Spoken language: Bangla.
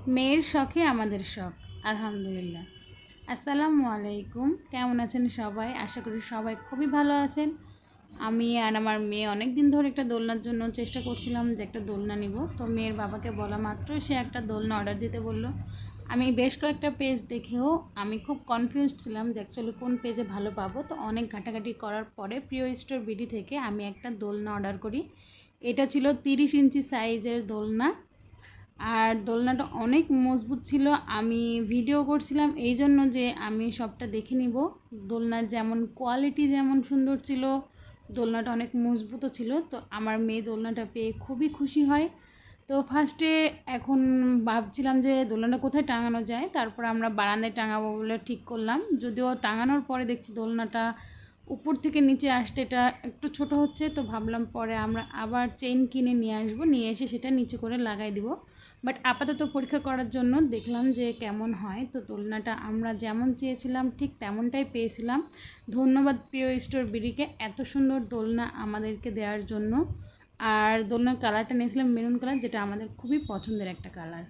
মেয়ের শখে আমাদের শখ। আলহামদুলিল্লাহ। আসসালামু আলাইকুম। কেমন আছেন সবাই? আশা করি সবাই খুবই ভালো আছেন। আমি আর আমার মেয়ে অনেক দিন ধরে একটা দোলনার জন্য চেষ্টা করছিলাম যে একটা দোলনা নিব। তো মেয়ের বাবাকে বলা মাত্রই সে একটা দোলনা অর্ডার দিতে বলল। আমি বেশ কয়েকটা পেজ দেখেও আমি খুব কনফিউজড ছিলাম যে অ্যাকচুয়ালি কোন পেজে ভালো পাবো। তো অনেক ঘাটাঘাটি করার পরে প্রিয় স্টোর বিডি থেকে আমি একটা দোলনা অর্ডার করি। এটা ছিল 30 ইঞ্চি সাইজের দোলনা। আর দোলনাটা অনেক মজবুত ছিল। আমি ভিডিও করছিলাম এই জন্য যে আমি সবটা দেখে নিব। দোলনার যেমন কোয়ালিটি যেমন সুন্দর ছিল, দোলনাটা অনেক মজবুতও ছিল। তো আমার মেয়ে দোলনাটা পেয়ে খুবই খুশি হয়। তো ফার্স্টে এখন ভাবছিলাম যে দোলনাটা কোথায় টাঙানো যায়, তারপর আমরা বারান্দায় টাঙাবো বলে ঠিক করলাম। যদিও টাঙানোর পরে দেখছি দোলনাটা উপর থেকে নিচে আসতে এটা একটু ছোট হচ্ছে। তো ভাবলাম পরে আমরা আবার চেইন কিনে নিয়ে আসবো, নিয়ে এসে সেটা নিচে করে লাগাই দিব। বাট আপাতত পরীক্ষা করার জন্য দেখলাম যে কেমন হয়। তো দোলনাটা আমরা যেমন চেয়েছিলাম ঠিক তেমনটাই পেয়েছিলাম। ধন্যবাদ প্রিয় স্টোর বিডিকে এত সুন্দর দোলনা আমাদেরকে দেওয়ার জন্য। আর দোলনার কালারটা নিয়েছিলাম মেরুন কালার, যেটা আমাদের খুবই পছন্দের একটা কালার।